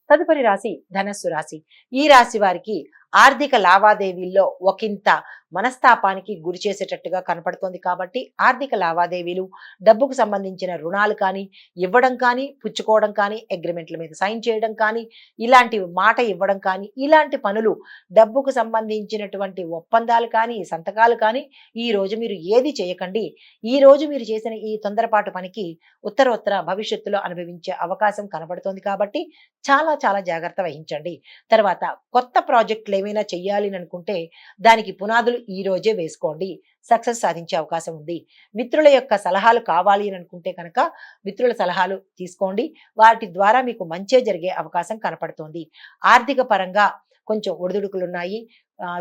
తదుపరి రాశి ధనస్సు రాశి. ఈ రాశి వారికి ఆర్థిక లావాదేవీల్లో ఒకంత మనస్తాపానికి గురి చేసేటట్టుగా కనపడుతోంది కాబట్టి ఆర్థిక లావాదేవీలు, డబ్బుకు సంబంధించిన రుణాలు కానీ ఇవ్వడం కానీ, పుచ్చుకోవడం కానీ, అగ్రిమెంట్ల మీద సైన్ చేయడం కానీ, ఇలాంటి మాట ఇవ్వడం కానీ, ఇలాంటి పనులు డబ్బుకు సంబంధించినటువంటి ఒప్పందాలు కానీ, సంతకాలు కానీ ఈ రోజు మీరు ఏది చేయకండి. ఈ రోజు మీరు చేసిన ఈ తొందరపాటు పనికి ఉత్తర భవిష్యత్తులో అనుభవించే అవకాశం కనబడుతోంది కాబట్టి చాలా చాలా జాగ్రత్త వహించండి. తర్వాత కొత్త ప్రాజెక్టులు ఏమైనా చెయ్యాలి అనుకుంటే దానికి పునాదులు ఈ రోజే వేసుకోండి. సక్సెస్ సాధించే అవకాశం ఉంది. మిత్రుల యొక్క సలహాలు కావాలి అని అనుకుంటే కనుక మిత్రుల సలహాలు తీసుకోండి. వాటి ద్వారా మీకు మంచే జరిగే అవకాశం కనపడుతోంది. ఆర్థిక పరంగా కొంచెం ఒడిదుడుకులున్నాయి.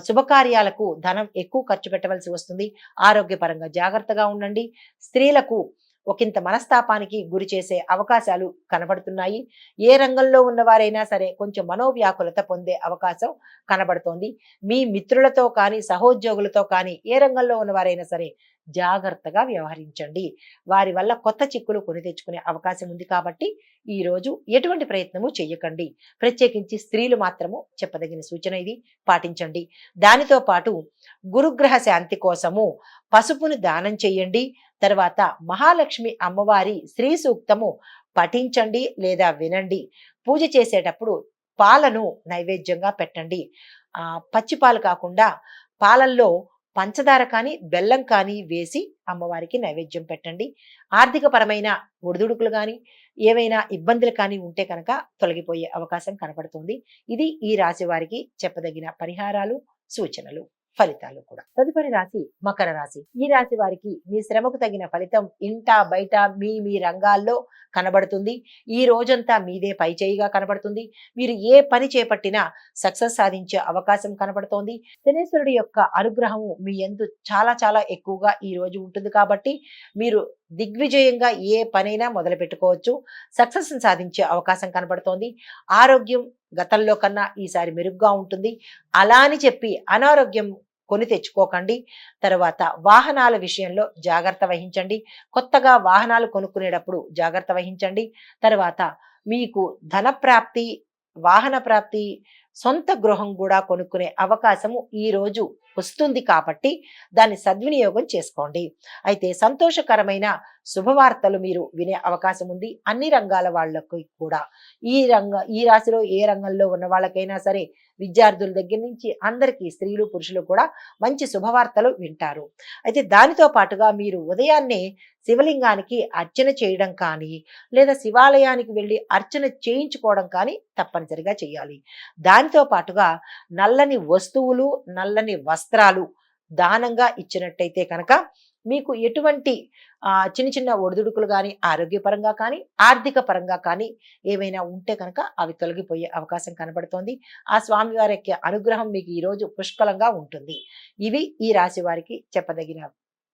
శుభకార్యాలకు ధనం ఎక్కువ ఖర్చు పెట్టవలసి వస్తుంది. ఆరోగ్యపరంగా జాగ్రత్తగా ఉండండి. స్త్రీలకు ఒకంత మనస్తాపానికి గురి చేసే అవకాశాలు కనబడుతున్నాయి. ఏ రంగంలో ఉన్నవారైనా సరే కొంచెం మనోవ్యాకులత పొందే అవకాశం కనబడుతోంది. మీ మిత్రులతో కానీ, సహోద్యోగులతో కానీ ఏ రంగంలో ఉన్నవారైనా సరే జాగ్రత్తగా వ్యవహరించండి. వారి వల్ల కొత్త చిక్కులు కొని తెచ్చుకునే అవకాశం ఉంది కాబట్టి ఈ రోజు ఎటువంటి ప్రయత్నము చెయ్యకండి. ప్రత్యేకించి స్త్రీలు మాత్రము చెప్పదగిన సూచన ఇది, పాటించండి. దానితో పాటు గురుగ్రహ శాంతి కోసము పసుపును దానం చెయ్యండి. తర్వాత మహాలక్ష్మి అమ్మవారి శ్రీ సూక్తము పఠించండి లేదా వినండి. పూజ చేసేటప్పుడు పాలను నైవేద్యంగా పెట్టండి. పచ్చి పాలు కాకుండా పాలల్లో పంచదార కానీ, బెల్లం కానీ వేసి అమ్మవారికి నైవేద్యం పెట్టండి. ఆర్థిక పరమైన ఒడిదుడుకులు కానీ, ఏవైనా ఇబ్బందులు కానీ ఉంటే కనుక తొలగిపోయే అవకాశం కనపడుతుంది. ఇది ఈ రాశి వారికి చెప్పదగిన పరిహారాలు, సూచనలు, ఫలితాలు కూడా. తదుపరి రాశి మకర రాశి. ఈ రాశి వారికి మీ శ్రమకు తగిన ఫలితం ఇంట బయట మీ రంగాల్లో కనబడుతుంది. ఈ రోజంతా మీదే పైచేయిగా కనబడుతుంది. మీరు ఏ పని చేపట్టినా సక్సెస్ సాధించే అవకాశం కనబడుతోంది. శనేశ్వరుడి యొక్క అనుగ్రహము మీ యందు చాలా చాలా ఎక్కువగా ఈ రోజు ఉంటుంది కాబట్టి మీరు దిగ్విజయంగా ఏ పనైనా మొదలు పెట్టుకోవచ్చు. సక్సెస్ సాధించే అవకాశం కనబడుతోంది. ఆరోగ్యం గతంలో కన్నా ఈసారి మెరుగ్గా ఉంటుంది. అలా అని చెప్పి అనారోగ్యం కొని తెచ్చుకోకండి. తర్వాత వాహనాల విషయంలో జాగ్రత్త వహించండి. కొత్తగా వాహనాలు కొనుక్కునేటప్పుడు జాగ్రత్త వహించండి. తర్వాత మీకు ధన ప్రాప్తి, వాహన ప్రాప్తి, సొంత గృహం కూడా కొనుక్కునే అవకాశము ఈ రోజు వస్తుంది కాబట్టి దాన్ని సద్వినియోగం చేసుకోండి. అయితే సంతోషకరమైన శుభవార్తలు మీరు వినే అవకాశం ఉంది. అన్ని రంగాల వాళ్ళకి కూడా ఈ రాశిలో ఏ రంగంలో ఉన్న వాళ్ళకైనా సరే, విద్యార్థుల దగ్గర నుంచి అందరికీ, స్త్రీలు పురుషులు కూడా మంచి శుభవార్తలు వింటారు. అయితే దానితో పాటుగా మీరు ఉదయాన్నే శివలింగానికి అర్చన చేయడం కానీ, లేదా శివాలయానికి వెళ్ళి అర్చన చేయించుకోవడం కానీ తప్పనిసరిగా చేయాలి. దానితో పాటుగా నల్లని వస్తువులు, నల్లని వస్త్రాలు దానంగా ఇచ్చినట్టయితే కనుక మీకు ఎటువంటి చిన్న చిన్న ఒడిదుడుకులు కానీ, ఆరోగ్యపరంగా కానీ, ఆర్థిక పరంగా కానీ ఏవైనా ఉంటే కనుక అవి తొలగిపోయే అవకాశం కనబడుతోంది. ఆ స్వామివారి యొక్క అనుగ్రహం మీకు ఈరోజు పుష్కలంగా ఉంటుంది. ఇవి ఈ రాశి వారికి చెప్పదగిన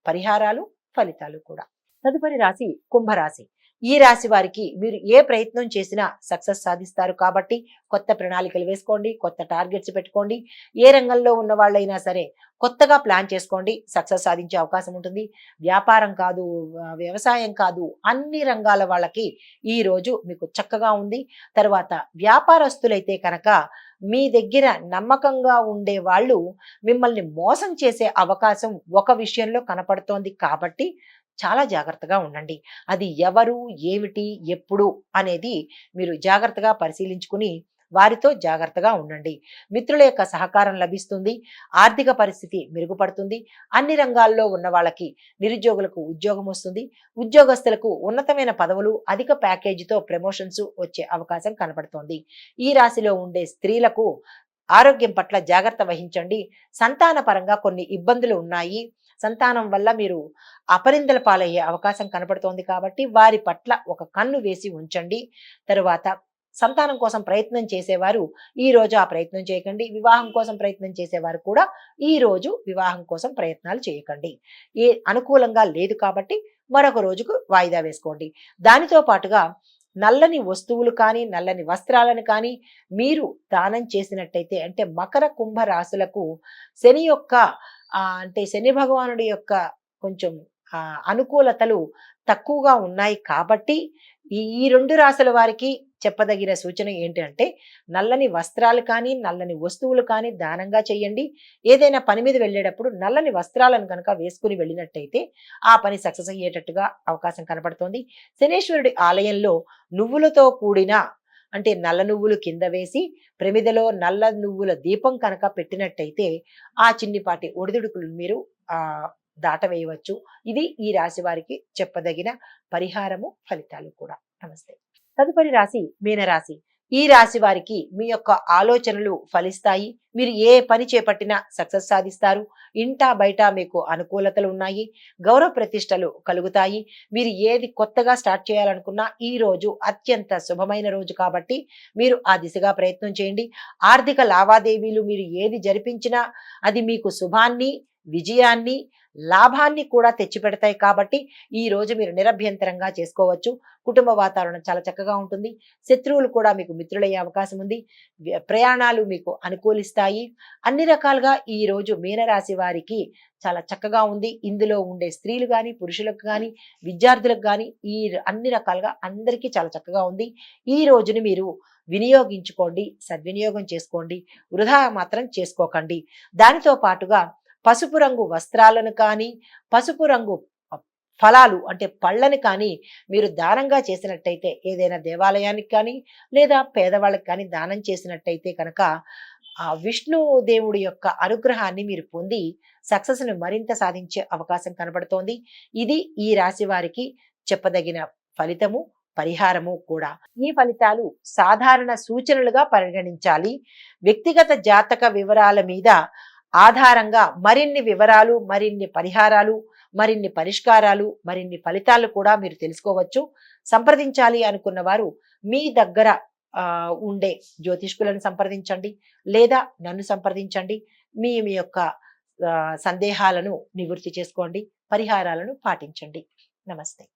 పరిహారాలు, ఫలితాలు కూడా. తదుపరి రాశి కుంభరాశి. ఈ రాశి వారికి మీరు ఏ ప్రయత్నం చేసినా సక్సెస్ సాధిస్తారు కాబట్టి కొత్త ప్రణాళికలు వేసుకోండి, కొత్త టార్గెట్స్ పెట్టుకోండి. ఏ రంగంలో ఉన్న వాళ్ళైనా సరే కొత్తగా ప్లాన్ చేసుకోండి, సక్సెస్ సాధించే అవకాశం ఉంటుంది. వ్యాపారం కాదు, వ్యవసాయం కాదు, అన్ని రంగాల వాళ్ళకి ఈ రోజు మీకు చక్కగా ఉంది. తర్వాత వ్యాపారస్తులైతే కనుక మీ దగ్గర నమ్మకంగా ఉండే వాళ్ళు మిమ్మల్ని మోసం చేసే అవకాశం ఒక విషయంలో కనపడుతోంది కాబట్టి చాలా జాగ్రత్తగా ఉండండి. అది ఎవరు, ఏమిటి, ఎప్పుడు అనేది మీరు జాగ్రత్తగా పరిశీలించుకుని వారితో జాగ్రత్తగా ఉండండి. మిత్రుల యొక్క సహకారం లభిస్తుంది. ఆర్థిక పరిస్థితి మెరుగుపడుతుంది. అన్ని రంగాల్లో ఉన్న వాళ్ళకి, నిరుద్యోగులకు ఉద్యోగం వస్తుంది. ఉద్యోగస్తులకు ఉన్నతమైన పదవులు, అధిక ప్యాకేజీతో ప్రమోషన్స్ వచ్చే అవకాశం కనపడుతోంది. ఈ రాశిలో ఉండే స్త్రీలకు ఆరోగ్యం పట్ల జాగ్రత్త వహించండి. సంతాన పరంగా కొన్ని ఇబ్బందులు ఉన్నాయి. సంతానం వల్ల మీరు అపరిందల పాలయ్యే అవకాశం కనపడుతోంది కాబట్టి వారి పట్ల ఒక కన్ను వేసి ఉంచండి. తరువాత సంతానం కోసం ప్రయత్నం చేసేవారు ఈ రోజు ఆ ప్రయత్నం చేయకండి. వివాహం కోసం ప్రయత్నం చేసేవారు కూడా ఈ రోజు వివాహం కోసం ప్రయత్నాలు చేయకండి. ఏ అనుకూలంగా లేదు కాబట్టి మరొక రోజుకు వాయిదా వేసుకోండి. దానితో పాటుగా నల్లని వస్తువులు కానీ, నల్లని వస్త్రాలను కానీ మీరు దానం చేసినట్టయితే, అంటే మకర కుంభ రాశులకు శని యొక్క అంటే శని భగవానుడి యొక్క కొంచెం అనుకూలతలు తక్కువగా ఉన్నాయి కాబట్టి ఈ 2 రాసుల వారికి చెప్పదగిన సూచన ఏంటి అంటే, నల్లని వస్త్రాలు కానీ, నల్లని వస్తువులు కానీ దానంగా చేయండి. ఏదైనా పని మీద వెళ్ళేటప్పుడు నల్లని వస్త్రాలను కనుక వేసుకుని వెళ్ళినట్టయితే ఆ పని సక్సెస్ అయ్యేటట్టుగా అవకాశం కనపడుతోంది. శనీశ్వరుడి ఆలయంలో నువ్వులతో కూడిన అంటే నల్ల నువ్వులు కింద వేసి ప్రమిదలో నల్ల నువ్వుల దీపం కనుక పెట్టినట్టయితే ఆ చిన్నిపాటి ఒడిదుడుకులు మీరు ఆ దాటవేయవచ్చు. ఇది ఈ రాశి వారికి చెప్పదగిన పరిహారము, ఫలితాలు కూడా. నమస్తే. తదుపరి రాశి మీనరాశి. ఈ రాశి వారికి మీ యొక్క ఆలోచనలు ఫలిస్తాయి. మీరు ఏ పని చేపట్టినా సక్సెస్ సాధిస్తారు. ఇంటా బయట మీకు అనుకూలతలు ఉన్నాయి. గౌరవ ప్రతిష్టలు కలుగుతాయి. మీరు ఏది కొత్తగా స్టార్ట్ చేయాలనుకున్నా ఈ రోజు అత్యంత శుభమైన రోజు కాబట్టి మీరు ఆ దిశగా ప్రయత్నం చేయండి. ఆర్థిక లావాదేవీలు మీరు ఏది జరిపించినా అది మీకు శుభాన్ని, విజయాన్ని, లాభాన్ని కూడా తెచ్చిపెడతాయి కాబట్టి ఈ రోజు మీరు నిరభ్యంతరంగా చేసుకోవచ్చు. కుటుంబ వాతావరణం చాలా చక్కగా ఉంటుంది. శత్రువులు కూడా మీకు మిత్రులయ్యే అవకాశం ఉంది. ప్రయాణాలు మీకు అనుకూలిస్తాయి. అన్ని రకాలుగా ఈ రోజు మీనరాశి వారికి చాలా చక్కగా ఉంది. ఇందులో ఉండే స్త్రీలు కానీ, పురుషులకు కానీ, విద్యార్థులకు కానీ ఈ అన్ని రకాలుగా అందరికీ చాలా చక్కగా ఉంది. ఈ రోజుని మీరు వినియోగించుకోండి, సద్వినియోగం చేసుకోండి, వృధా మాత్రం చేసుకోకండి. దానితో పాటుగా పసుపు రంగు వస్త్రాలను కానీ, పసుపు రంగు ఫలాలు అంటే పళ్ళని కానీ మీరు దానంగా చేసినట్టయితే ఏదైనా దేవాలయానికి కానీ లేదా పేదవాళ్ళకి కానీ దానం చేసినట్టయితే కనుక ఆ విష్ణు దేవుడి యొక్క అనుగ్రహాన్ని మీరు పొంది సక్సెస్ను మరింత సాధించే అవకాశం కనబడుతోంది. ఇది ఈ రాశి వారికి చెప్పదగిన ఫలితము, పరిహారము కూడా. ఈ ఫలితాలు సాధారణ సూచనలుగా పరిగణించాలి. వ్యక్తిగత జాతక వివరాల మీద ఆధారంగా మరిన్ని వివరాలు, మరిన్ని పరిహారాలు, మరిన్ని పరిష్కారాలు, మరిన్ని ఫలితాలు కూడా మీరు తెలుసుకోవచ్చు. సంప్రదించాలి అనుకున్న వారు మీ దగ్గర ఉండే జ్యోతిష్కులను సంప్రదించండి లేదా నన్ను సంప్రదించండి. మీ మీ యొక్క సందేహాలను నివృత్తి చేసుకోండి, పరిహారాలను పాటించండి. నమస్తే.